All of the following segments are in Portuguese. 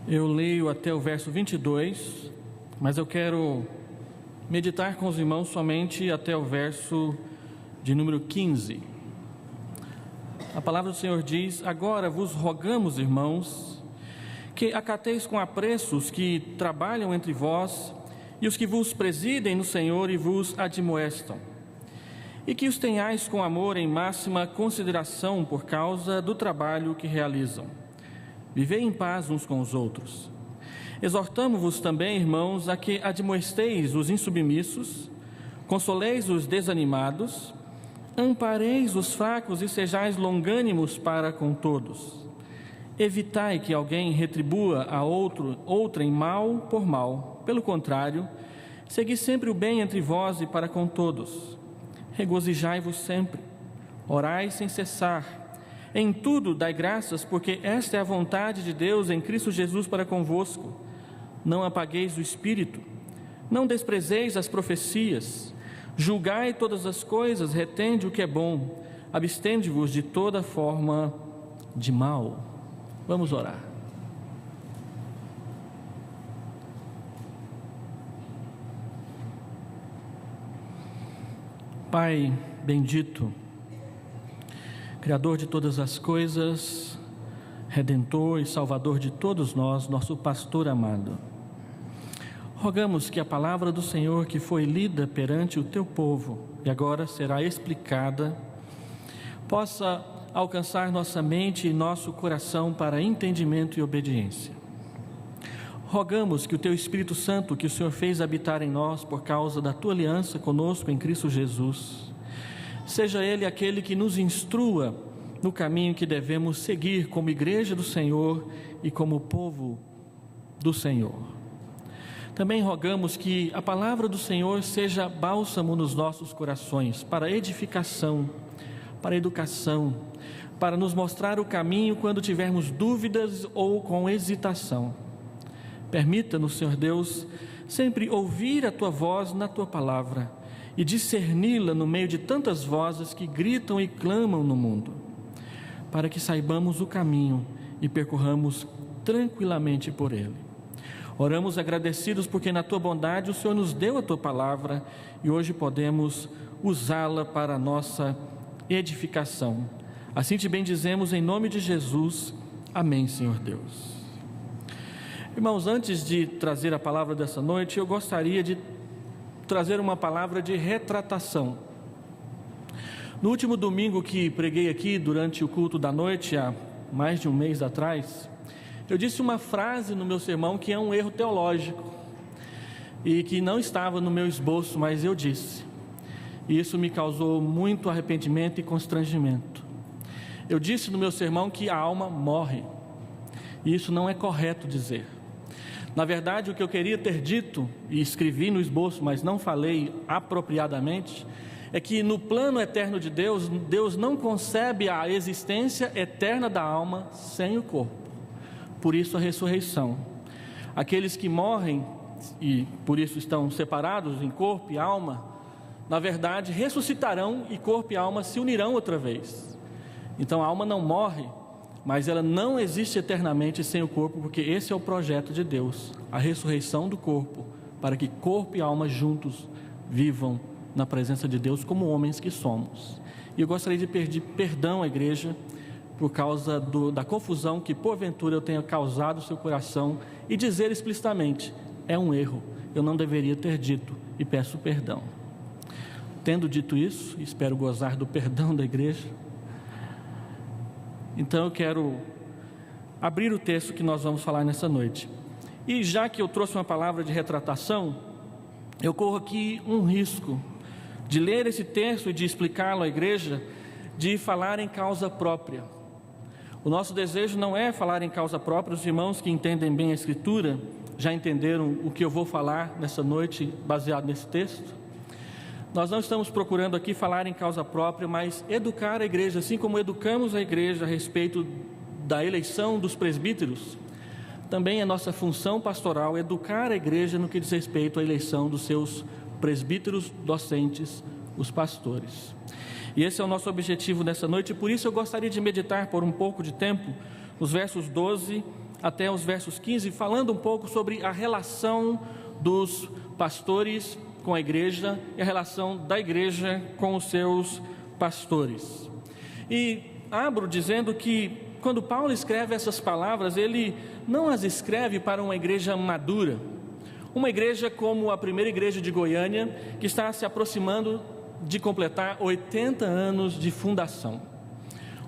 Eu leio até o verso 22, mas eu quero meditar com os irmãos somente até o verso de número 15. A palavra do Senhor diz: agora vos rogamos, irmãos, que acateis com apreço os que trabalham entre vós e os que vos presidem no Senhor e vos admoestam, e que os tenhais com amor em máxima consideração por causa do trabalho que realizam. Vivei em paz uns com os outros. Exortamo-vos também, irmãos, a que admoesteis os insubmissos, consoleis os desanimados, ampareis os fracos e sejais longânimos para com todos. Evitai que alguém retribua a outrem mal por mal. Pelo contrário, segui sempre o bem entre vós e para com todos. Regozijai-vos sempre, orai sem cessar. Em tudo dai graças, porque esta é a vontade de Deus em Cristo Jesus para convosco. Não apagueis o Espírito, não desprezeis as profecias, julgai todas as coisas, retende o que é bom, abstende-vos de toda forma de mal. Vamos orar. Pai bendito, Criador de todas as coisas, Redentor e Salvador de todos nós, nosso pastor amado, rogamos que a palavra do Senhor que foi lida perante o teu povo e agora será explicada, possa alcançar nossa mente e nosso coração para entendimento e obediência. Rogamos que o teu Espírito Santo, que o Senhor fez habitar em nós por causa da tua aliança conosco em Cristo Jesus, seja Ele aquele que nos instrua no caminho que devemos seguir como igreja do Senhor e como povo do Senhor. Também rogamos que a palavra do Senhor seja bálsamo nos nossos corações, para edificação, para educação, para nos mostrar o caminho quando tivermos dúvidas ou com hesitação. Permita-nos, Senhor Deus, sempre ouvir a Tua voz na Tua palavra e discerni-la no meio de tantas vozes que gritam e clamam no mundo, para que saibamos o caminho e percorramos tranquilamente por ele. Oramos agradecidos porque na Tua bondade o Senhor nos deu a Tua palavra e hoje podemos usá-la para a nossa edificação. Assim te bendizemos em nome de Jesus. Amém, Senhor Deus. Irmãos, antes de trazer a palavra dessa noite, eu gostaria de trazer uma palavra de retratação. No último domingo que preguei aqui durante o culto da noite, há mais de um mês atrás, eu disse uma frase no meu sermão que é um erro teológico e que não estava no meu esboço, mas eu disse, e isso me causou muito arrependimento e constrangimento. Eu disse no meu sermão que a alma morre, e isso não é correto dizer. Na verdade, o que eu queria ter dito, e escrevi no esboço, mas não falei apropriadamente, é que no plano eterno de Deus, Deus não concebe a existência eterna da alma sem o corpo. Por isso a ressurreição. Aqueles que morrem, e por isso estão separados em corpo e alma, na verdade ressuscitarão e corpo e alma se unirão outra vez. Então a alma não morre, mas ela não existe eternamente sem o corpo, porque esse é o projeto de Deus, a ressurreição do corpo, para que corpo e alma juntos vivam na presença de Deus como homens que somos. E eu gostaria de pedir perdão à igreja por causa da confusão que porventura eu tenha causado no seu coração e dizer explicitamente, é um erro, eu não deveria ter dito e peço perdão. Tendo dito isso, espero gozar do perdão da igreja. Então eu quero abrir o texto que nós vamos falar nessa noite. E já que eu trouxe uma palavra de retratação, eu corro aqui um risco de ler esse texto e de explicá-lo à igreja, de falar em causa própria. O nosso desejo não é falar em causa própria. Os irmãos que entendem bem a Escritura já entenderam o que eu vou falar nessa noite baseado nesse texto. Nós não estamos procurando aqui falar em causa própria, mas educar a igreja, assim como educamos a igreja a respeito da eleição dos presbíteros. Também é nossa função pastoral educar a igreja no que diz respeito à eleição dos seus presbíteros docentes, os pastores. E esse é o nosso objetivo nessa noite, e por isso eu gostaria de meditar por um pouco de tempo os versos 12 até os versos 15, falando um pouco sobre a relação dos pastores com a igreja e a relação da igreja com os seus pastores. E abro dizendo que quando Paulo escreve essas palavras, ele não as escreve para uma igreja madura, uma igreja como a primeira igreja de Goiânia, que está se aproximando de completar 80 anos de fundação.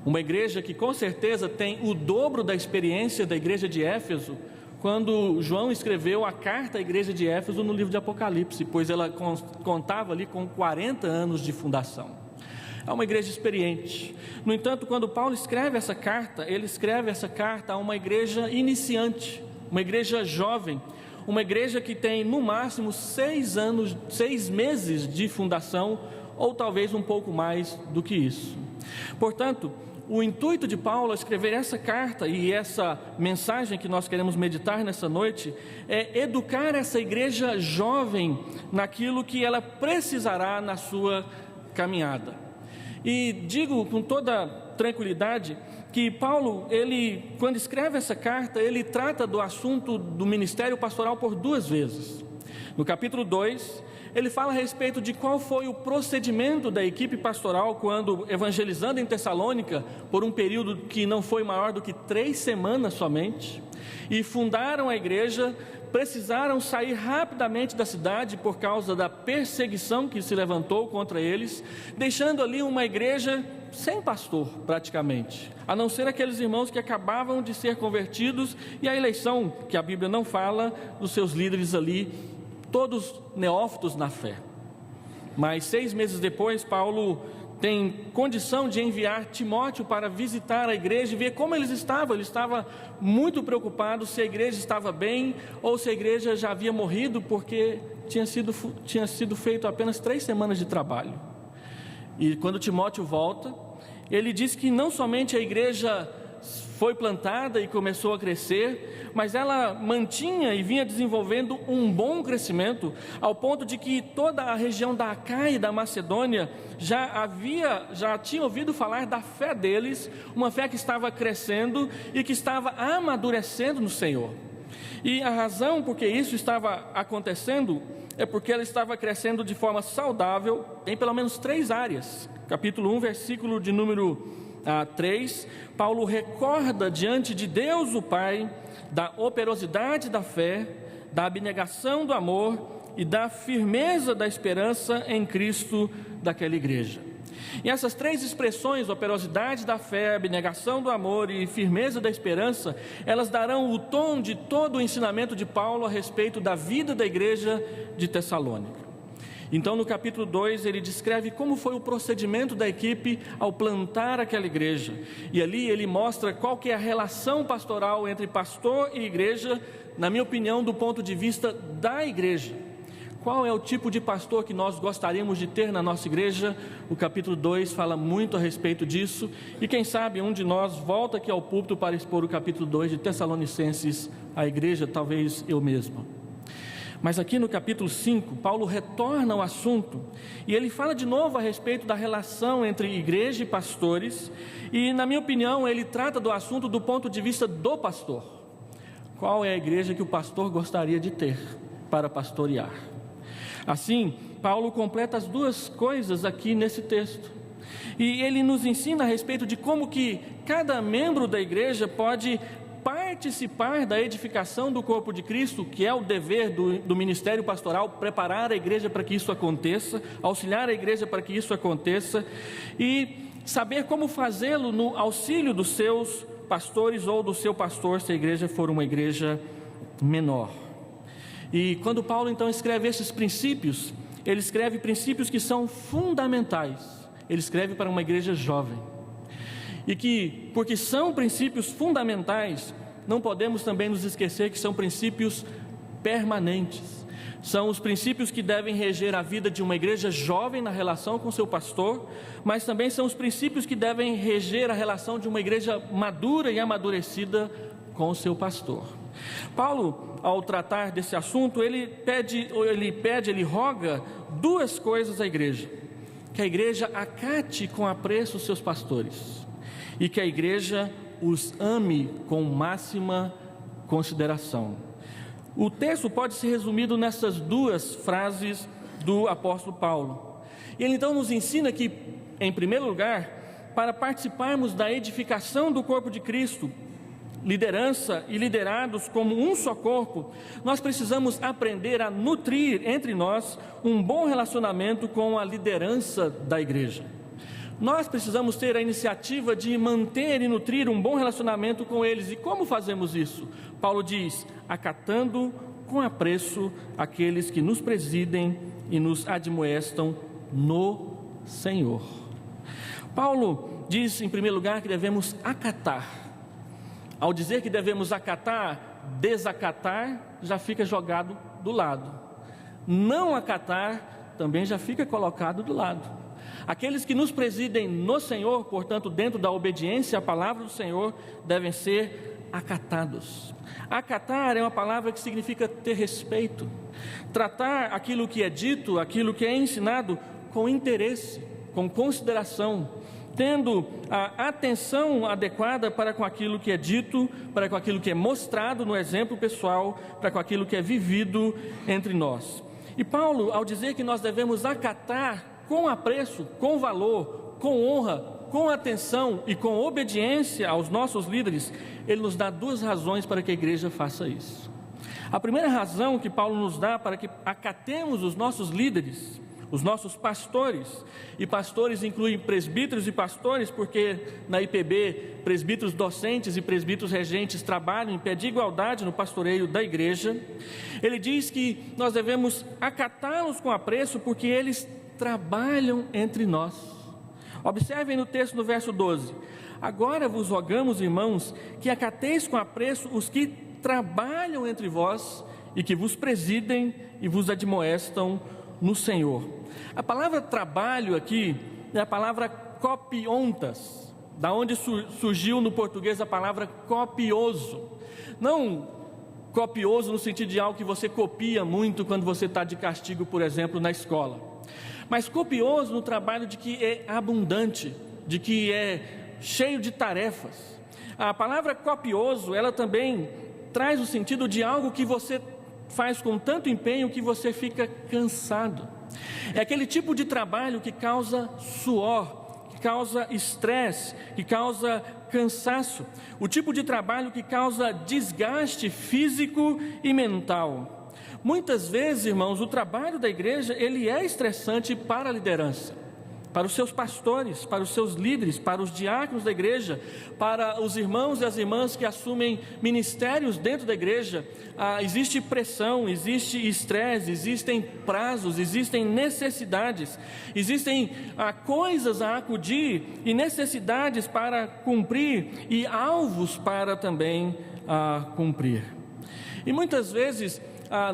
Uma igreja que com certeza tem o dobro da experiência da igreja de Éfeso, quando João escreveu a carta à igreja de Éfeso no livro de Apocalipse, pois ela contava ali com 40 anos de fundação. É uma igreja experiente. No entanto, quando Paulo escreve essa carta, ele escreve essa carta a uma igreja iniciante, uma igreja jovem, uma igreja que tem no máximo 6 meses de fundação, ou talvez um pouco mais do que isso. Portanto, o intuito de Paulo ao escrever essa carta e essa mensagem que nós queremos meditar nessa noite é educar essa igreja jovem naquilo que ela precisará na sua caminhada. E digo com toda tranquilidade que Paulo, quando escreve essa carta, ele trata do assunto do ministério pastoral por 2 vezes. No capítulo 2, ele fala a respeito de qual foi o procedimento da equipe pastoral quando, evangelizando em Tessalônica, por um período que não foi maior do que 3 semanas somente, e fundaram a igreja, precisaram sair rapidamente da cidade por causa da perseguição que se levantou contra eles, deixando ali uma igreja sem pastor praticamente, a não ser aqueles irmãos que acabavam de ser convertidos e a eleição, que a Bíblia não fala, dos seus líderes ali, todos neófitos na fé. Mas 6 meses depois, Paulo tem condição de enviar Timóteo para visitar a igreja e ver como eles estavam. Ele estava muito preocupado se a igreja estava bem ou se a igreja já havia morrido, porque tinha sido feito apenas 3 semanas de trabalho. E quando Timóteo volta, ele diz que não somente a igreja foi plantada e começou a crescer, mas ela mantinha e vinha desenvolvendo um bom crescimento, ao ponto de que toda a região da Acaia e da Macedônia já tinha ouvido falar da fé deles, uma fé que estava crescendo e que estava amadurecendo no Senhor. E a razão por que isso estava acontecendo é porque ela estava crescendo de forma saudável em pelo menos 3 áreas. Capítulo 1, versículo de número 3, Paulo recorda diante de Deus o Pai da operosidade da fé, da abnegação do amor e da firmeza da esperança em Cristo daquela igreja. E essas 3 expressões, operosidade da fé, abnegação do amor e firmeza da esperança, elas darão o tom de todo o ensinamento de Paulo a respeito da vida da igreja de Tessalônica. Então, no capítulo 2, ele descreve como foi o procedimento da equipe ao plantar aquela igreja. E ali ele mostra qual que é a relação pastoral entre pastor e igreja, na minha opinião, do ponto de vista da igreja. Qual é o tipo de pastor que nós gostaríamos de ter na nossa igreja? O capítulo 2 fala muito a respeito disso. E quem sabe um de nós volta aqui ao púlpito para expor o capítulo 2 de Tessalonicenses à igreja, talvez eu mesmo. Mas aqui no capítulo 5, Paulo retorna ao assunto e ele fala de novo a respeito da relação entre igreja e pastores. E, na minha opinião, ele trata do assunto do ponto de vista do pastor. Qual é a igreja que o pastor gostaria de ter para pastorear? Assim, Paulo completa as 2 coisas aqui nesse texto. E ele nos ensina a respeito de como que cada membro da igreja pode participar da edificação do corpo de Cristo, que é o dever do ministério pastoral, preparar a igreja para que isso aconteça, auxiliar a igreja para que isso aconteça, e saber como fazê-lo no auxílio dos seus pastores ou do seu pastor, se a igreja for uma igreja menor. E quando Paulo então escreve esses princípios, ele escreve princípios que são fundamentais, ele escreve para uma igreja jovem. E que, porque são princípios fundamentais, não podemos também nos esquecer que são princípios permanentes. São os princípios que devem reger a vida de uma igreja jovem na relação com seu pastor, mas também são os princípios que devem reger a relação de uma igreja madura e amadurecida com o seu pastor. Paulo, ao tratar desse assunto, ele roga 2 coisas à igreja: que a igreja acate com apreço os seus pastores, e que a igreja os ame com máxima consideração. O texto pode ser resumido nessas duas frases do apóstolo Paulo. Ele então nos ensina que, em primeiro lugar, para participarmos da edificação do corpo de Cristo, liderança e liderados como um só corpo, nós precisamos aprender a nutrir entre nós um bom relacionamento com a liderança da igreja. Nós precisamos ter a iniciativa de manter e nutrir um bom relacionamento com eles. E como fazemos isso? Paulo diz: acatando com apreço aqueles que nos presidem e nos admoestam no Senhor. Paulo diz, em primeiro lugar, que devemos acatar. Ao dizer que devemos acatar, desacatar já fica jogado do lado. Não acatar também já fica colocado do lado. Aqueles que nos presidem no Senhor, portanto, dentro da obediência à palavra do Senhor, devem ser acatados. Acatar é uma palavra que significa ter respeito, tratar aquilo que é dito, aquilo que é ensinado com interesse, com consideração, tendo a atenção adequada para com aquilo que é dito, para com aquilo que é mostrado no exemplo pessoal, para com aquilo que é vivido entre nós. E Paulo, ao dizer que nós devemos acatar com apreço, com valor, com honra, com atenção e com obediência aos nossos líderes, ele nos dá duas razões para que a igreja faça isso. A primeira razão que Paulo nos dá para que acatemos os nossos líderes, os nossos pastores, e pastores incluem presbíteros e pastores, porque na IPB, presbíteros docentes e presbíteros regentes trabalham em pé de igualdade no pastoreio da igreja. Ele diz que nós devemos acatá-los com apreço, porque eles trabalham entre nós. Observem no texto, no verso 12: agora vos rogamos, irmãos, que acateis com apreço os que trabalham entre vós e que vos presidem e vos admoestam no Senhor. A palavra trabalho aqui é a palavra copiontas, da onde surgiu no português a palavra copioso. Não copioso no sentido de algo que você copia muito quando você está de castigo, por exemplo, na escola, mas copioso no trabalho de que é abundante, de que é cheio de tarefas. A palavra copioso, ela também traz o sentido de algo que você faz com tanto empenho que você fica cansado. É aquele tipo de trabalho que causa suor, que causa estresse, que causa cansaço. O tipo de trabalho que causa desgaste físico e mental. Muitas vezes, irmãos, o trabalho da igreja, ele é estressante para a liderança, para os seus pastores, para os seus líderes, para os diáconos da igreja, para os irmãos e as irmãs que assumem ministérios dentro da igreja. Existe pressão, existe estresse, existem prazos, existem necessidades, existem coisas a acudir e necessidades para cumprir e alvos para também cumprir. E muitas vezes,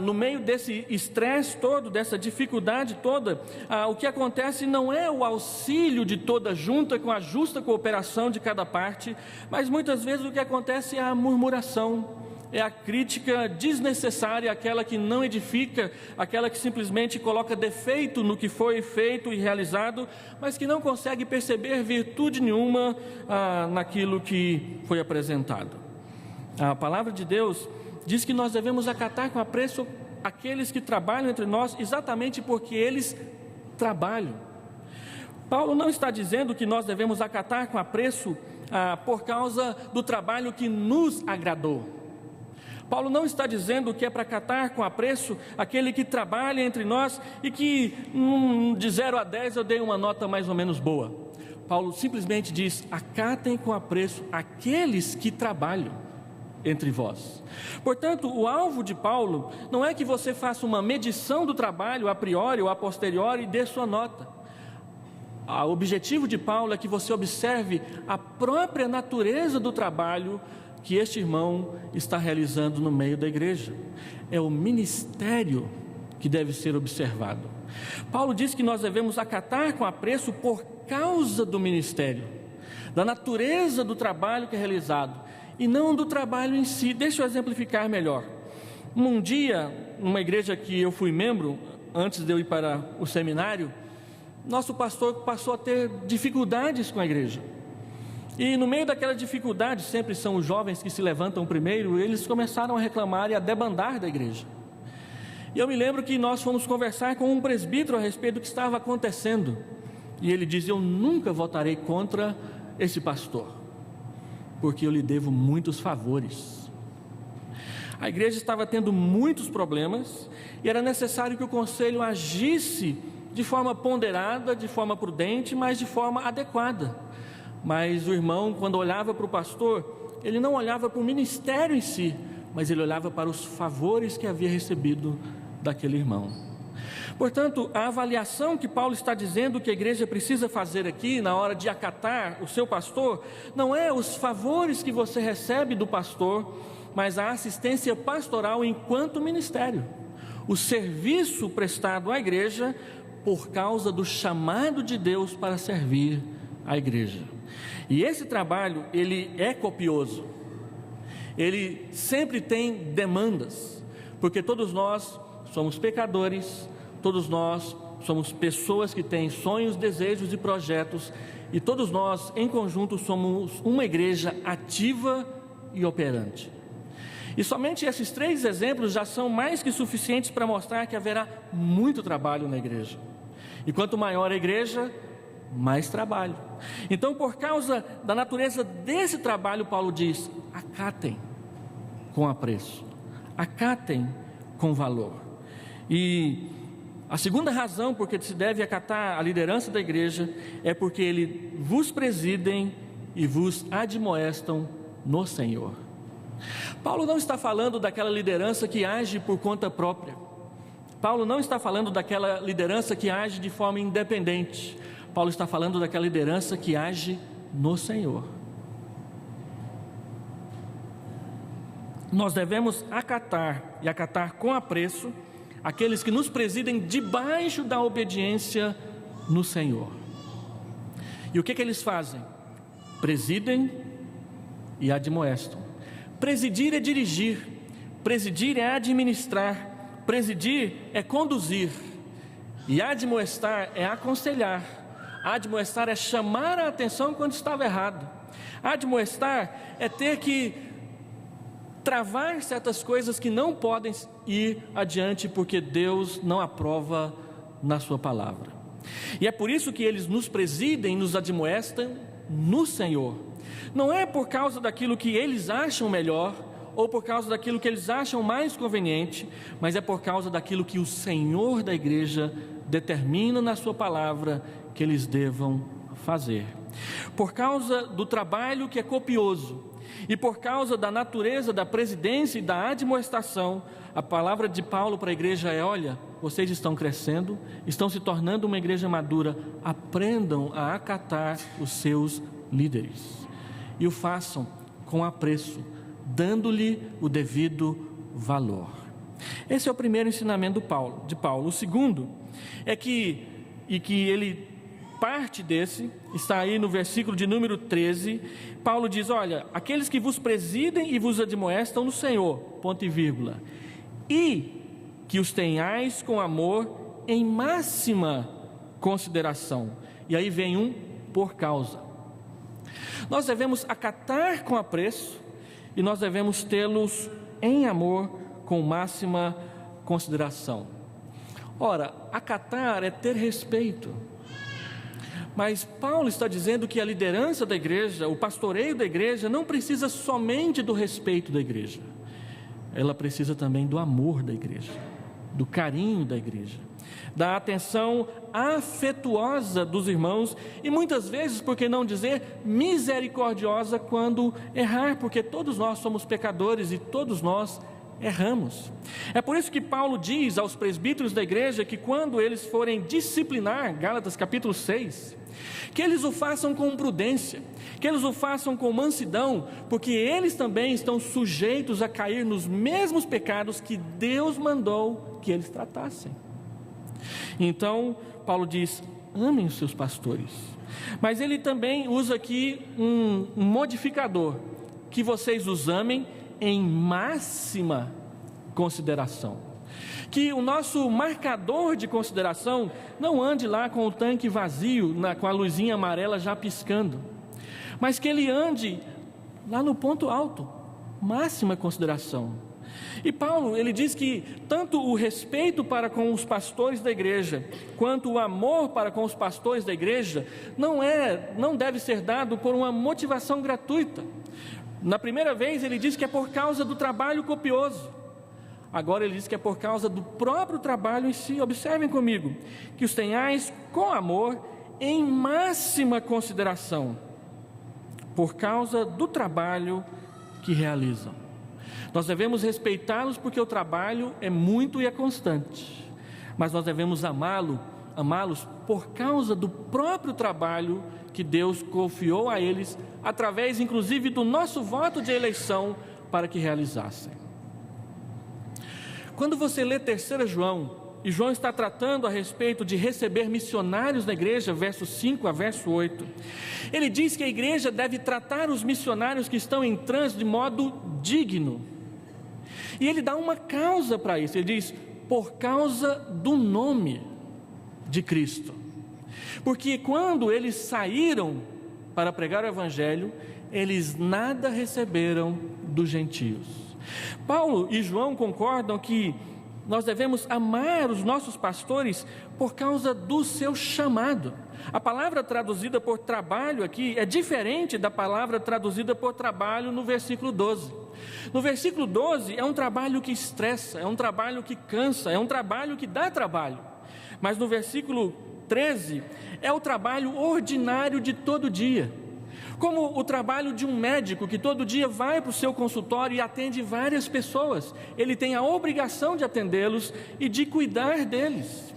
no meio desse estresse todo, dessa dificuldade toda, o que acontece não é o auxílio de toda junta com a justa cooperação de cada parte, mas muitas vezes o que acontece é a murmuração, é a crítica desnecessária, aquela que não edifica, aquela que simplesmente coloca defeito no que foi feito e realizado, mas que não consegue perceber virtude nenhuma naquilo que foi apresentado. A palavra de Deus diz que nós devemos acatar com apreço aqueles que trabalham entre nós, exatamente porque eles trabalham. Paulo não está dizendo que nós devemos acatar com apreço por causa do trabalho que nos agradou. Paulo não está dizendo que é para acatar com apreço aquele que trabalha entre nós e que de 0 a 10 eu dei uma nota mais ou menos boa. Paulo simplesmente diz: acatem com apreço aqueles que trabalham entre vós. Portanto, o alvo de Paulo não é que você faça uma medição do trabalho a priori ou a posteriori e dê sua nota. O objetivo de Paulo é que você observe a própria natureza do trabalho que este irmão está realizando no meio da igreja. É o ministério que deve ser observado. Paulo diz que nós devemos acatar com apreço por causa do ministério, da natureza do trabalho que é realizado, e não do trabalho em si. Deixa eu exemplificar melhor. Um dia, numa igreja que eu fui membro, antes de eu ir para o seminário, nosso pastor passou a ter dificuldades com a igreja. E no meio daquela dificuldade, sempre são os jovens que se levantam primeiro, eles começaram a reclamar e a debandar da igreja. E eu me lembro que nós fomos conversar com um presbítero a respeito do que estava acontecendo. E ele diz: eu nunca votarei contra esse pastor, porque eu lhe devo muitos favores. A igreja estava tendo muitos problemas e era necessário que o conselho agisse de forma ponderada, de forma prudente, mas de forma adequada. Mas o irmão, quando olhava para o pastor, ele não olhava para o ministério em si, mas ele olhava para os favores que havia recebido daquele irmão. Portanto, a avaliação que Paulo está dizendo que a igreja precisa fazer aqui, na hora de acatar o seu pastor, não é os favores que você recebe do pastor, mas a assistência pastoral enquanto ministério, o serviço prestado à igreja por causa do chamado de Deus para servir a igreja. E esse trabalho, ele é copioso, ele sempre tem demandas, porque todos nós somos pecadores, todos nós somos pessoas que têm sonhos, desejos e projetos, e todos nós em conjunto somos uma igreja ativa e operante. E somente esses 3 exemplos já são mais que suficientes para mostrar que haverá muito trabalho na igreja. E quanto maior a igreja, mais trabalho. Então, por causa da natureza desse trabalho, Paulo diz: acatem com apreço, acatem com valor. E a segunda razão por que se deve acatar a liderança da igreja é porque eles vos presidem e vos admoestam no Senhor. Paulo não está falando daquela liderança que age por conta própria. Paulo não está falando daquela liderança que age de forma independente. Paulo está falando daquela liderança que age no Senhor. Nós devemos acatar, e acatar com apreço, aqueles que nos presidem debaixo da obediência no Senhor. E o que eles fazem? Presidem e admoestam. Presidir é dirigir, presidir é administrar, presidir é conduzir, e admoestar é aconselhar. Admoestar é chamar a atenção quando estava errado. Admoestar é ter que travar certas coisas que não podem ir adiante, porque Deus não aprova na sua palavra. E é por isso que eles nos presidem, nos admoestam no Senhor. Não é por causa daquilo que eles acham melhor, ou por causa daquilo que eles acham mais conveniente, mas é por causa daquilo que o Senhor da igreja determina na sua palavra que eles devam fazer. Por causa do trabalho que é copioso, e por causa da natureza da presidência e da admoestação, a palavra de Paulo para a igreja é: olha, vocês estão crescendo, estão se tornando uma igreja madura, aprendam a acatar os seus líderes, e o façam com apreço, dando-lhe o devido valor. Esse é o primeiro ensinamento de Paulo. O segundo é que ele parte desse, está aí no versículo de número 13, Paulo diz: olha, aqueles que vos presidem e vos admoestam no Senhor, ponto e vírgula, e que os tenhais com amor em máxima consideração. E aí vem um por causa. Nós devemos acatar com apreço, e nós devemos tê-los em amor com máxima consideração. Ora, acatar é ter respeito. Mas Paulo está dizendo que a liderança da igreja, o pastoreio da igreja, não precisa somente do respeito da igreja. Ela precisa também do amor da igreja, do carinho da igreja, da atenção afetuosa dos irmãos, e muitas vezes, por que não dizer, misericordiosa quando errar, porque todos nós somos pecadores e todos nós erramos. É por isso que Paulo diz aos presbíteros da igreja que quando eles forem disciplinar, Gálatas capítulo 6, que eles o façam com prudência, que eles o façam com mansidão, porque eles também estão sujeitos a cair nos mesmos pecados que Deus mandou que eles tratassem. Então, Paulo diz: amem os seus pastores. Mas ele também usa aqui um modificador: que vocês os amem em máxima consideração. Que o nosso marcador de consideração não ande lá com o tanque vazio, com a luzinha amarela já piscando, mas que ele ande lá no ponto alto, máxima consideração. E Paulo, ele diz que tanto o respeito para com os pastores da igreja, quanto o amor para com os pastores da igreja, não deve ser dado por uma motivação gratuita. Na primeira vez ele diz que é por causa do trabalho copioso. Agora ele diz que é por causa do próprio trabalho em si. Observem comigo, que os tenhais com amor em máxima consideração, por causa do trabalho que realizam. Nós devemos respeitá-los porque o trabalho é muito e é constante, mas nós devemos amá-los por causa do próprio trabalho que Deus confiou a eles, através inclusive do nosso voto de eleição para que realizassem. Quando você lê 3 João, e João está tratando a respeito de receber missionários na igreja, verso 5 a verso 8, ele diz que a igreja deve tratar os missionários que estão em trânsito de modo digno, e ele dá uma causa para isso. Ele diz, por causa do nome de Cristo, porque quando eles saíram para pregar o evangelho, eles nada receberam dos gentios. Paulo e João concordam que nós devemos amar os nossos pastores por causa do seu chamado. A palavra traduzida por trabalho aqui é diferente da palavra traduzida por trabalho no versículo 12. No versículo 12 é um trabalho que estressa, é um trabalho que cansa, é um trabalho que dá trabalho. Mas no versículo 13 é o trabalho ordinário de todo dia. Como o trabalho de um médico que todo dia vai para o seu consultório e atende várias pessoas. Ele tem a obrigação de atendê-los e de cuidar deles.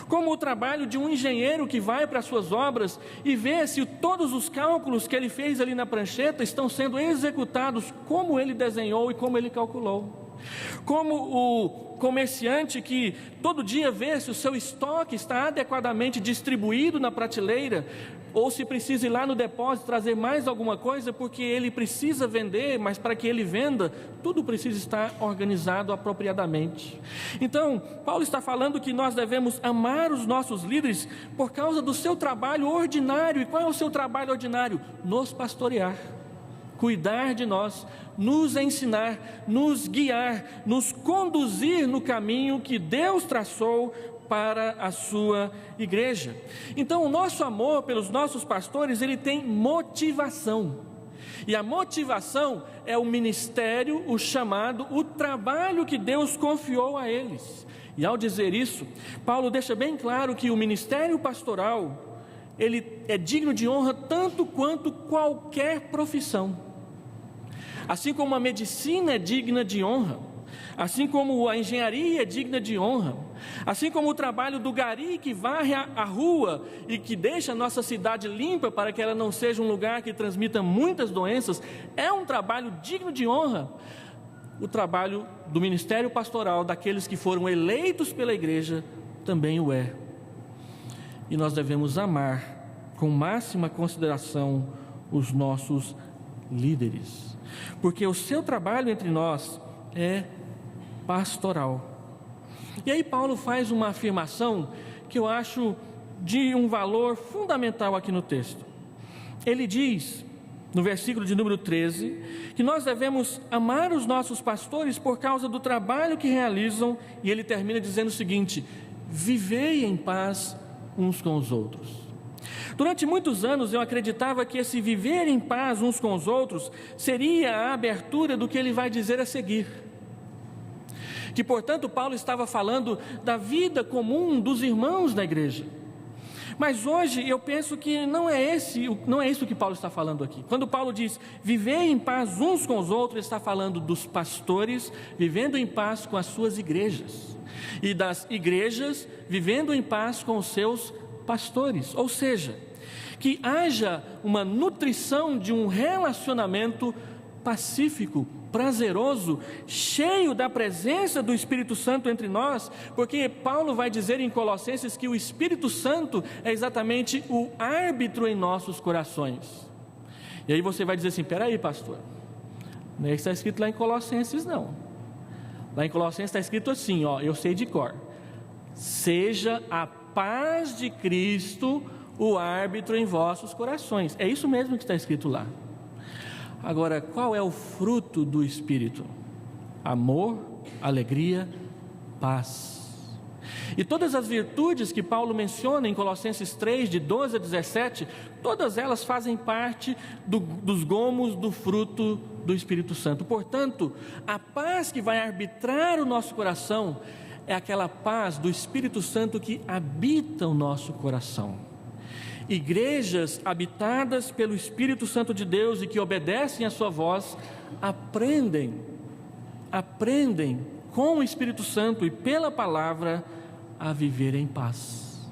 Como o trabalho de um engenheiro que vai para as suas obras e vê se todos os cálculos que ele fez ali na prancheta estão sendo executados como ele desenhou e como ele calculou. Como o comerciante que todo dia vê se o seu estoque está adequadamente distribuído na prateleira, ou se precisa ir lá no depósito trazer mais alguma coisa, porque ele precisa vender, mas para que ele venda, tudo precisa estar organizado apropriadamente. Então, Paulo está falando que nós devemos amar os nossos líderes por causa do seu trabalho ordinário. E qual é o seu trabalho ordinário? Nos pastorear, cuidar de nós, nos ensinar, nos guiar, nos conduzir no caminho que Deus traçou para a sua igreja. Então, o nosso amor pelos nossos pastores, ele tem motivação. E a motivação é o ministério, o chamado, o trabalho que Deus confiou a eles. E ao dizer isso, Paulo deixa bem claro que o ministério pastoral, ele é digno de honra tanto quanto qualquer profissão. Assim como a medicina é digna de honra, assim como a engenharia é digna de honra, assim como o trabalho do gari que varre a rua e que deixa a nossa cidade limpa para que ela não seja um lugar que transmita muitas doenças, é um trabalho digno de honra. O trabalho do ministério pastoral, daqueles que foram eleitos pela igreja, também o é. E nós devemos amar com máxima consideração os nossos líderes, porque o seu trabalho entre nós é pastoral. E aí Paulo faz uma afirmação que eu acho de um valor fundamental aqui no texto. Ele diz, no versículo de número 13, que nós devemos amar os nossos pastores por causa do trabalho que realizam, e ele termina dizendo o seguinte: vivei em paz uns com os outros. Durante muitos anos eu acreditava que esse viver em paz uns com os outros seria a abertura do que ele vai dizer a seguir. Que, portanto, Paulo estava falando da vida comum dos irmãos da igreja. Mas hoje eu penso que não é isso que Paulo está falando aqui. Quando Paulo diz viver em paz uns com os outros, ele está falando dos pastores vivendo em paz com as suas igrejas, e das igrejas vivendo em paz com os seus pastores. Ou seja, que haja uma nutrição de um relacionamento pacífico, prazeroso, cheio da presença do Espírito Santo entre nós, porque Paulo vai dizer em Colossenses que o Espírito Santo é exatamente o árbitro em nossos corações. E aí você vai dizer assim: peraí, pastor, não é isso que está escrito lá em Colossenses, não. Lá em Colossenses está escrito assim, ó, eu sei de cor: seja a paz de Cristo o árbitro em vossos corações. É isso mesmo que está escrito lá. Agora, qual é o fruto do Espírito? Amor, alegria, paz. E todas as virtudes que Paulo menciona em Colossenses 3, de 12 a 17, todas elas fazem parte dos gomos do fruto do Espírito Santo. Portanto, a paz que vai arbitrar o nosso coração é aquela paz do Espírito Santo que habita o nosso coração. Igrejas habitadas pelo Espírito Santo de Deus e que obedecem à sua voz, aprendem com o Espírito Santo e pela palavra a viver em paz,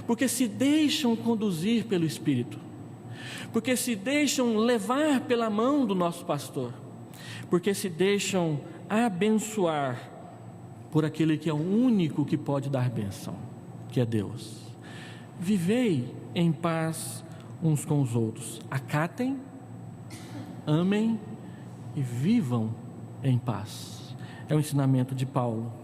porque se deixam conduzir pelo Espírito, porque se deixam levar pela mão do nosso pastor, porque se deixam abençoar por aquele que é o único que pode dar bênção, que é Deus. Vivei em paz uns com os outros, acatem, amem e vivam em paz. É o ensinamento de Paulo.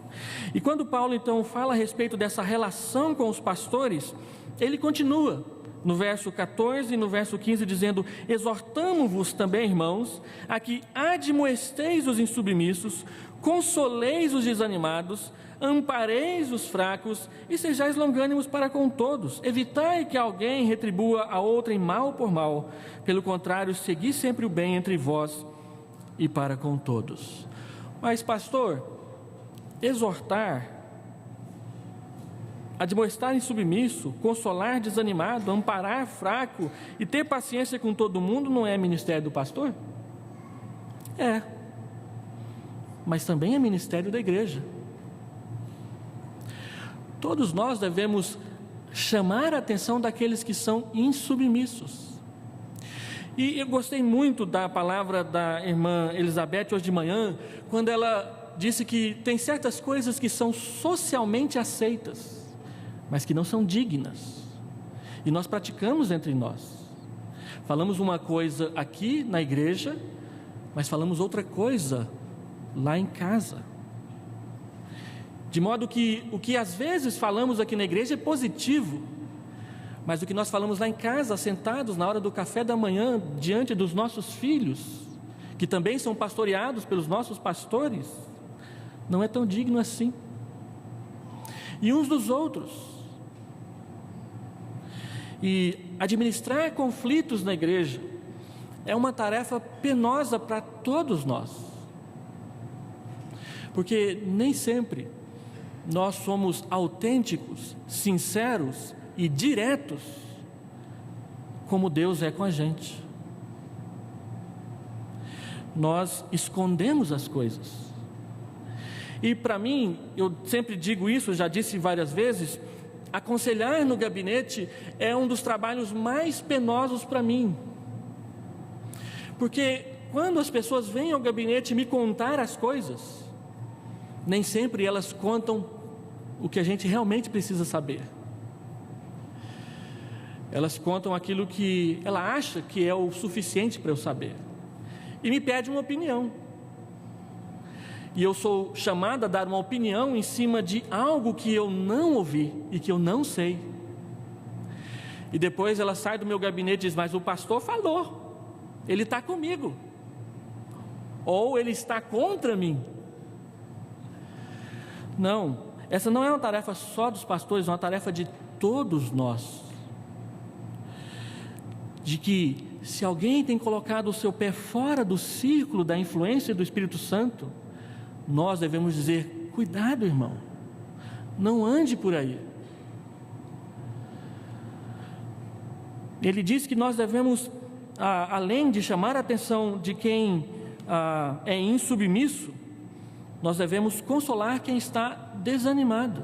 E quando Paulo então fala a respeito dessa relação com os pastores, ele continua no verso 14 e no verso 15 dizendo: exortamo-vos também, irmãos, a que admoesteis os insubmissos, consoleis os desanimados, ampareis os fracos e sejais longânimos para com todos. Evitai que alguém retribua a outrem mal por mal, pelo contrário, segui sempre o bem entre vós e para com todos. Mas, pastor, exortar, admoestar insubmisso, consolar desanimado, amparar fraco e ter paciência com todo mundo não é ministério do pastor? É, mas também é ministério da igreja. Todos nós devemos chamar a atenção daqueles que são insubmissos. E eu gostei muito da palavra da irmã Elizabeth hoje de manhã, quando ela disse que tem certas coisas que são socialmente aceitas, mas que não são dignas, e nós praticamos entre nós. Falamos uma coisa aqui na igreja, mas falamos outra coisa lá em casa. De modo que o que às vezes falamos aqui na igreja é positivo, mas o que nós falamos lá em casa, sentados na hora do café da manhã, diante dos nossos filhos, que também são pastoreados pelos nossos pastores, não é tão digno assim. E uns dos outros. E administrar conflitos na igreja é uma tarefa penosa para todos nós, porque nem sempre nós somos autênticos, sinceros e diretos como Deus é com a gente. Nós escondemos as coisas. E para mim, eu sempre digo isso, já disse várias vezes, aconselhar no gabinete é um dos trabalhos mais penosos para mim. Porque quando as pessoas vêm ao gabinete me contar as coisas, nem sempre elas contam o que a gente realmente precisa saber. Elas contam aquilo que ela acha que é o suficiente para eu saber. E me pede uma opinião. E eu sou chamado a dar uma opinião em cima de algo que eu não ouvi e que eu não sei. E depois ela sai do meu gabinete e diz: mas o pastor falou, ele está comigo, ou ele está contra mim. Não, essa não é uma tarefa só dos pastores, é uma tarefa de todos nós. De que se alguém tem colocado o seu pé fora do círculo da influência do Espírito Santo, nós devemos dizer: cuidado, irmão, não ande por aí. Ele diz que nós devemos, além de chamar a atenção de quem é insubmisso, nós devemos consolar quem está desanimado.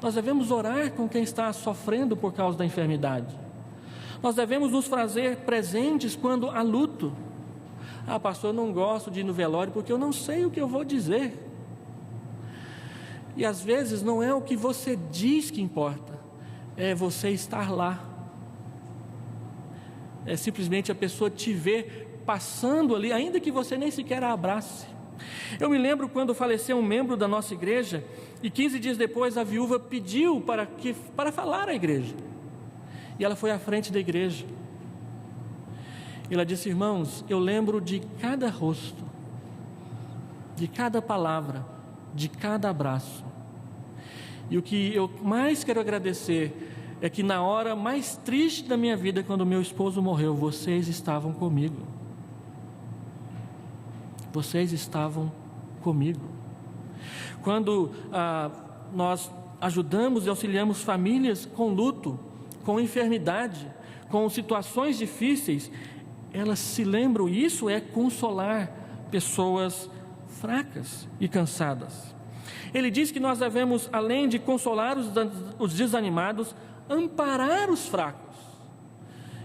Nós devemos orar com quem está sofrendo por causa da enfermidade. Nós devemos nos fazer presentes quando há luto. Pastor, eu não gosto de ir no velório porque eu não sei o que eu vou dizer. E às vezes não é o que você diz que importa, é você estar lá. É simplesmente a pessoa te ver passando ali, ainda que você nem sequer a abrace. Eu me lembro quando faleceu um membro da nossa igreja, e 15 dias depois a viúva pediu para falar à igreja. E ela foi à frente da igreja. E ela disse: irmãos, eu lembro de cada rosto, de cada palavra, de cada abraço. E o que eu mais quero agradecer é que na hora mais triste da minha vida, quando meu esposo morreu, vocês estavam comigo. Vocês estavam comigo. Quando nós ajudamos e auxiliamos famílias com luto, com enfermidade, com situações difíceis, elas se lembram, e isso é consolar pessoas fracas e cansadas. Ele diz que nós devemos, além de consolar os desanimados, amparar os fracos.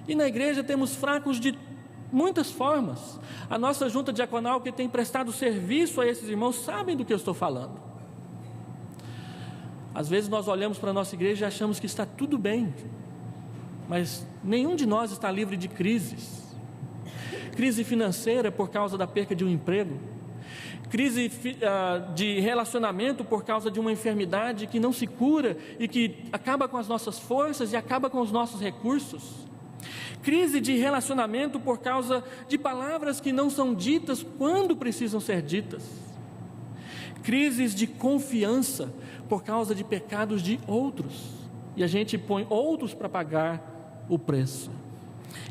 E na igreja temos fracos de muitas formas. A nossa junta diaconal, que tem prestado serviço a esses irmãos, sabem do que eu estou falando. Às vezes nós olhamos para a nossa igreja e achamos que está tudo bem, mas nenhum de nós está livre de crises. Crise financeira por causa da perca de um emprego, crise de relacionamento por causa de uma enfermidade que não se cura e que acaba com as nossas forças e acaba com os nossos recursos, crise de relacionamento por causa de palavras que não são ditas quando precisam ser ditas, crises de confiança por causa de pecados de outros, e a gente põe outros para pagar o preço.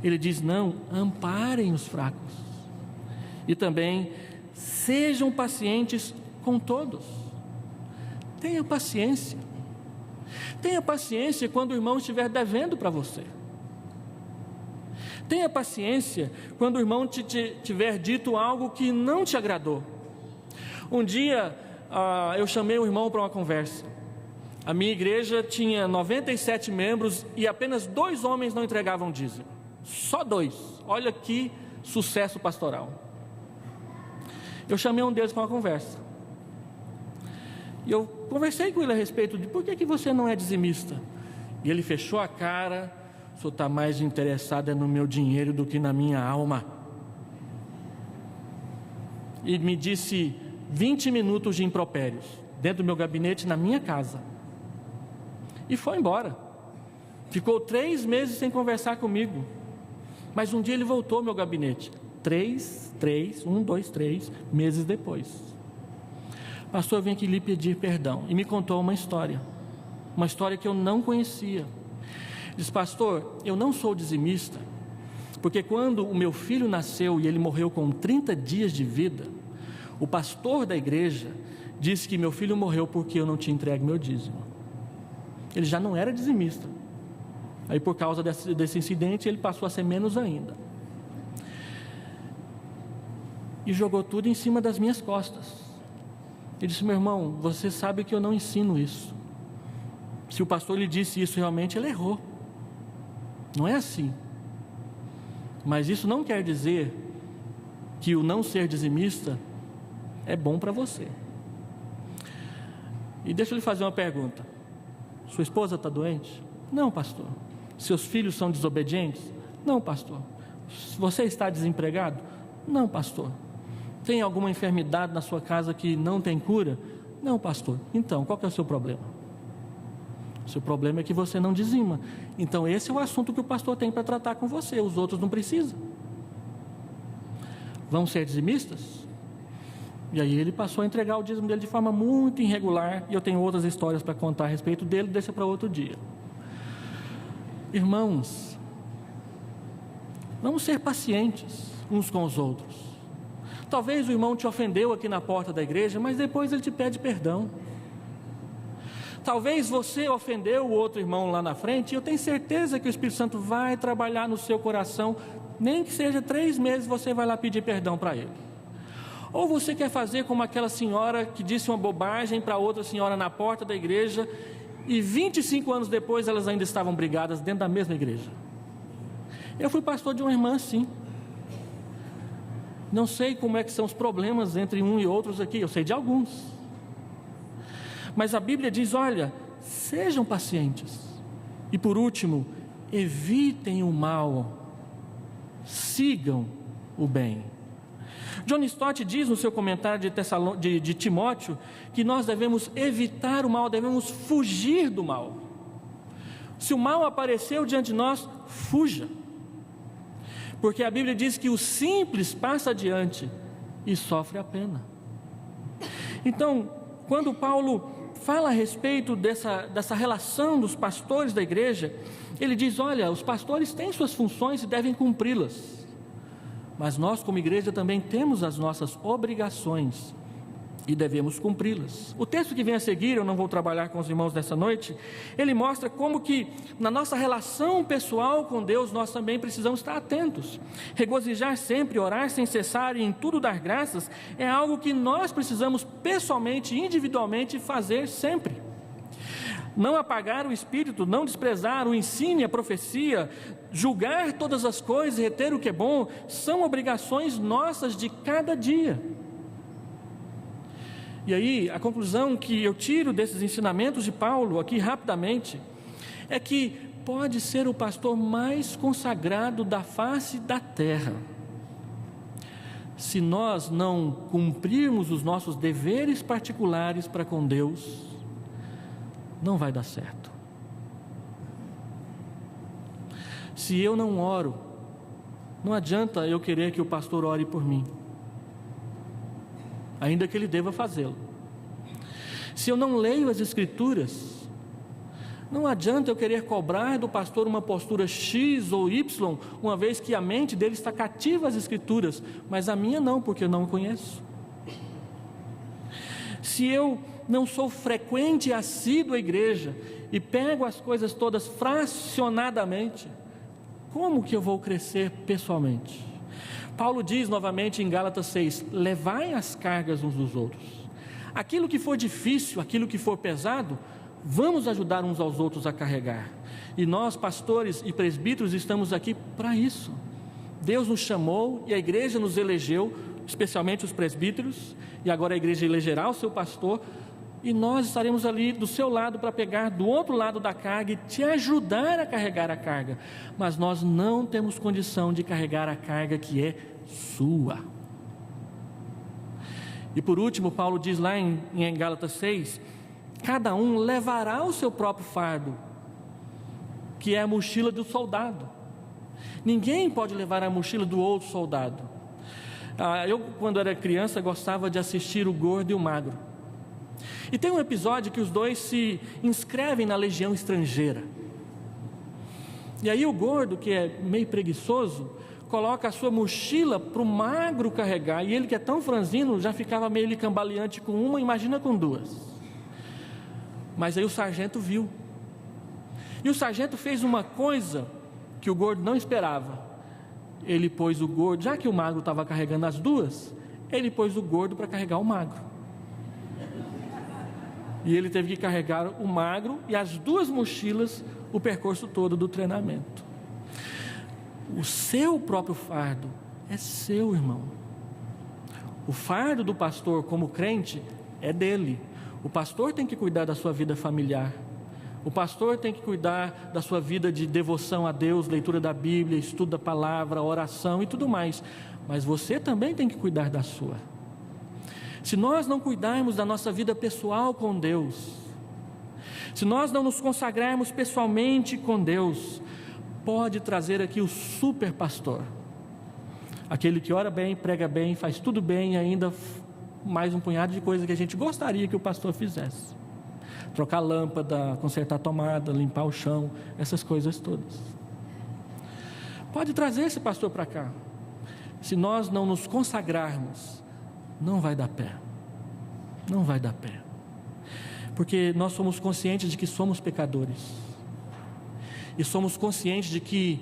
Ele diz: não, amparem os fracos, e também sejam pacientes com todos. Tenha paciência. Tenha paciência quando o irmão estiver devendo para você. Tenha paciência quando o irmão tiver dito algo que não te agradou. Um dia eu chamei o irmão para uma conversa. A minha igreja tinha 97 membros e apenas 2 homens não entregavam dízimo. Só 2. Olha que sucesso pastoral. Eu chamei um deles para uma conversa. E eu conversei com ele a respeito de por que você não é dizimista. E ele fechou a cara: o senhor está mais interessado no meu dinheiro do que na minha alma. E me disse 20 minutos de impropérios dentro do meu gabinete, na minha casa. E foi embora. Ficou 3 meses sem conversar comigo. Mas um dia ele voltou ao meu gabinete. 3 meses depois: pastor, eu vim aqui lhe pedir perdão. E me contou uma história que eu não conhecia. Diz: pastor, eu não sou dizimista, porque quando o meu filho nasceu e ele morreu com 30 dias de vida, o pastor da igreja disse que meu filho morreu porque eu não tinha entregue meu dízimo. Ele já não era dizimista. Aí, por causa desse incidente, ele passou a ser menos ainda. E jogou tudo em cima das minhas costas. Ele disse: meu irmão, você sabe que eu não ensino isso. Se o pastor lhe disse isso, realmente ele errou. Não é assim. Mas isso não quer dizer que o não ser dizimista é bom para você. E deixa eu lhe fazer uma pergunta: sua esposa está doente? Não, pastor. Seus filhos são desobedientes? Não, pastor. Você está desempregado? Não, pastor. Tem alguma enfermidade na sua casa que não tem cura? Não, pastor. Então, qual que é o seu problema? O seu problema é que você não dizima. Então, esse é o assunto que o pastor tem para tratar com você. Os outros não precisam. Vamos ser dizimistas? E aí ele passou a entregar o dízimo dele de forma muito irregular. E eu tenho outras histórias para contar a respeito dele. Deixa para outro dia. Irmãos, vamos ser pacientes uns com os outros. Talvez o irmão te ofendeu aqui na porta da igreja, mas depois ele te pede perdão. Talvez você ofendeu o outro irmão lá na frente, e eu tenho certeza que o Espírito Santo vai trabalhar no seu coração. Nem que seja 3 meses, você vai lá pedir perdão para ele. Ou você quer fazer como aquela senhora que disse uma bobagem para outra senhora na porta da igreja, e 25 anos depois elas ainda estavam brigadas dentro da mesma igreja. Eu fui pastor de uma irmã assim. Não sei como é que são os problemas entre um e outros aqui, eu sei de alguns. Mas a Bíblia diz: olha, sejam pacientes. E por último, evitem o mal, sigam o bem. John Stott diz no seu comentário de Timóteo que nós devemos evitar o mal, devemos fugir do mal. Se o mal apareceu diante de nós, fuja. Porque a Bíblia diz que o simples passa adiante e sofre a pena. Então, quando Paulo fala a respeito dessa relação dos pastores da igreja, ele diz: olha, os pastores têm suas funções e devem cumpri-las, mas nós como igreja também temos as nossas obrigações e devemos cumpri-las. O texto que vem a seguir, eu não vou trabalhar com os irmãos nessa noite, ele mostra como que na nossa relação pessoal com Deus, nós também precisamos estar atentos. Regozijar sempre, orar sem cessar e em tudo dar graças, é algo que nós precisamos pessoalmente, individualmente fazer sempre. Não apagar o espírito, não desprezar o ensino e a profecia, julgar todas as coisas e reter o que é bom, são obrigações nossas de cada dia. E aí, a conclusão que eu tiro desses ensinamentos de Paulo, aqui rapidamente, é que pode ser o pastor mais consagrado da face da terra. Se nós não cumprirmos os nossos deveres particulares para com Deus, não vai dar certo. Se eu não oro, não adianta eu querer que o pastor ore por mim, ainda que ele deva fazê-lo. Se eu não leio as Escrituras, não adianta eu querer cobrar do pastor uma postura X ou Y, uma vez que a mente dele está cativa às Escrituras, mas a minha não, porque eu não conheço. Se eu não sou frequente e assíduo à igreja, e pego as coisas todas fracionadamente, como que eu vou crescer pessoalmente? Paulo diz novamente em Gálatas 6, levai as cargas uns dos outros. Aquilo que for difícil, aquilo que for pesado, vamos ajudar uns aos outros a carregar. E nós, pastores e presbíteros, estamos aqui para isso. Deus nos chamou e a igreja nos elegeu, especialmente os presbíteros, e agora a igreja elegerá o seu pastor, e nós estaremos ali do seu lado para pegar do outro lado da carga e te ajudar a carregar a carga, mas nós não temos condição de carregar a carga que é sua. E por último, Paulo diz lá em Gálatas 6, cada um levará o seu próprio fardo, que é a mochila do soldado. Ninguém pode levar a mochila do outro soldado. Eu, quando era criança, gostava de assistir o Gordo e o Magro. E tem um episódio que os dois se inscrevem na legião estrangeira. E aí o gordo, que é meio preguiçoso, coloca a sua mochila para o magro carregar. E ele, que é tão franzino, já ficava meio cambaleante com uma, imagina com duas. Mas aí o sargento viu. E o sargento fez uma coisa que o gordo não esperava. Ele pôs o gordo, já que o magro estava carregando as duas, ele pôs o gordo para carregar o magro. E ele teve que carregar o magro e as duas mochilas o percurso todo do treinamento. O seu próprio fardo é seu, irmão. O fardo do pastor como crente é dele. O pastor tem que cuidar da sua vida familiar. O pastor tem que cuidar da sua vida de devoção a Deus, leitura da Bíblia, estudo da palavra, oração e tudo mais. Mas você também tem que cuidar da sua. Se nós não cuidarmos da nossa vida pessoal com Deus, se nós não nos consagrarmos pessoalmente com Deus, pode trazer aqui o super pastor, aquele que ora bem, prega bem, faz tudo bem e ainda mais um punhado de coisas que a gente gostaria que o pastor fizesse. Trocar lâmpada, consertar tomada, limpar o chão, essas coisas todas. Pode trazer esse pastor para cá. Se nós não nos consagrarmos, não vai dar pé. Não vai dar pé. Porque nós somos conscientes de que somos pecadores. E somos conscientes de que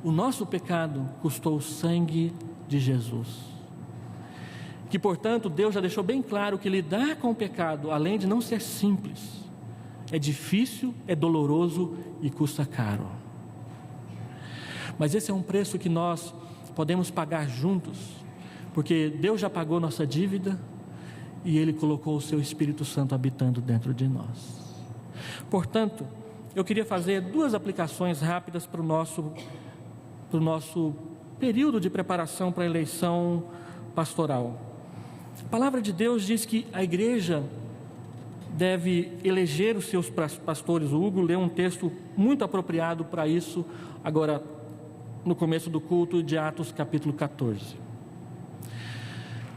o nosso pecado custou o sangue de Jesus. Que, portanto, Deus já deixou bem claro que lidar com o pecado, além de não ser simples, é difícil, é doloroso e custa caro. Mas esse é um preço que nós podemos pagar juntos, porque Deus já pagou nossa dívida e Ele colocou o Seu Espírito Santo habitando dentro de nós. Portanto, eu queria fazer duas aplicações rápidas para o nosso período de preparação para a eleição pastoral. A palavra de Deus diz que a igreja deve eleger os seus pastores. O Hugo leu um texto muito apropriado para isso, agora no começo do culto de Atos capítulo 14.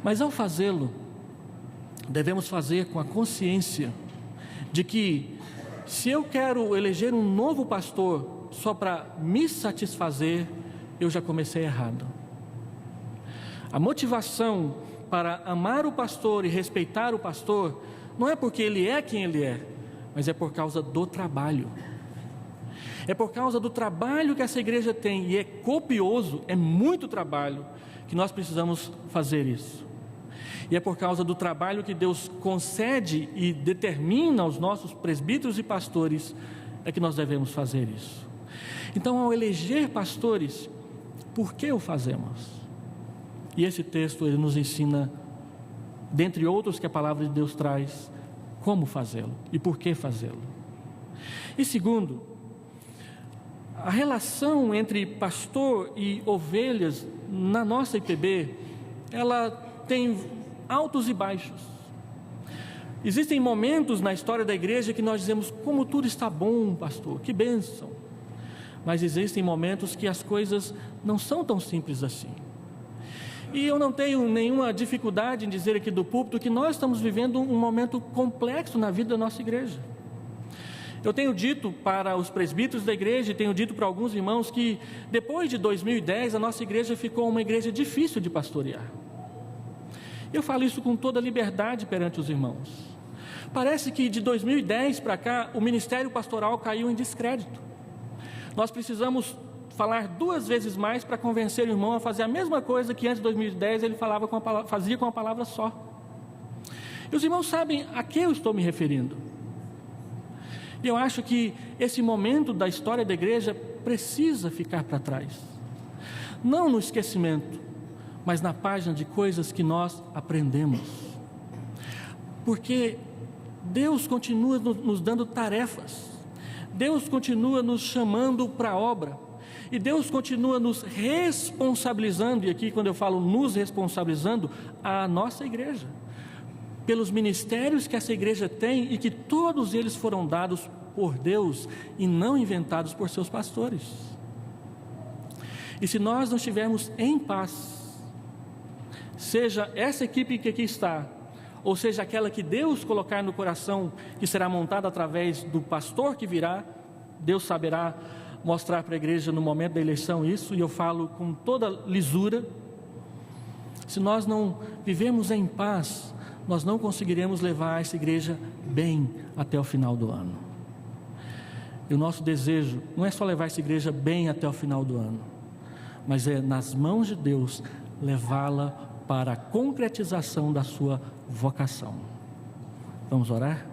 Mas ao fazê-lo, devemos fazer com a consciência de que, se eu quero eleger um novo pastor só para me satisfazer, eu já comecei errado. A motivação para amar o pastor e respeitar o pastor não é porque ele é quem ele é, mas é por causa do trabalho. É por causa do trabalho que essa igreja tem, e é copioso, é muito trabalho, que nós precisamos fazer isso. E é por causa do trabalho que Deus concede e determina aos nossos presbíteros e pastores, é que nós devemos fazer isso. Então, ao eleger pastores, por que o fazemos? E esse texto ele nos ensina, dentre outros que a palavra de Deus traz, como fazê-lo e por que fazê-lo. E segundo, a relação entre pastor e ovelhas na nossa IPB, ela tem altos e baixos. Existem momentos na história da igreja que nós dizemos: como tudo está bom, pastor, que bênção. Mas existem momentos que as coisas não são tão simples assim. E eu não tenho nenhuma dificuldade em dizer aqui do púlpito que nós estamos vivendo um momento complexo na vida da nossa igreja. Eu tenho dito para os presbíteros da igreja e tenho dito para alguns irmãos que depois de 2010 a nossa igreja ficou uma igreja difícil de pastorear. Eu falo isso com toda liberdade perante os irmãos. Parece que de 2010 para cá o ministério pastoral caiu em descrédito. Nós precisamos falar 2 vezes mais para convencer o irmão a fazer a mesma coisa que antes de 2010 ele fazia com a palavra só. E os irmãos sabem a que eu estou me referindo. E eu acho que esse momento da história da igreja precisa ficar para trás. Não no esquecimento, mas na página de coisas que nós aprendemos. Porque Deus continua nos dando tarefas. Deus continua nos chamando para a obra. E Deus continua nos responsabilizando, e aqui quando eu falo nos responsabilizando, a nossa igreja, pelos ministérios que essa igreja tem e que todos eles foram dados por Deus e não inventados por seus pastores. E se nós não estivermos em paz, seja essa equipe que aqui está, ou seja aquela que Deus colocar no coração, que será montada através do pastor que virá, Deus saberá mostrar para a igreja no momento da eleição isso, e eu falo com toda lisura. Se nós não vivemos em paz, nós não conseguiremos levar essa igreja bem até o final do ano. E o nosso desejo não é só levar essa igreja bem até o final do ano, mas é nas mãos de Deus levá-la para a concretização da sua vocação. Vamos orar?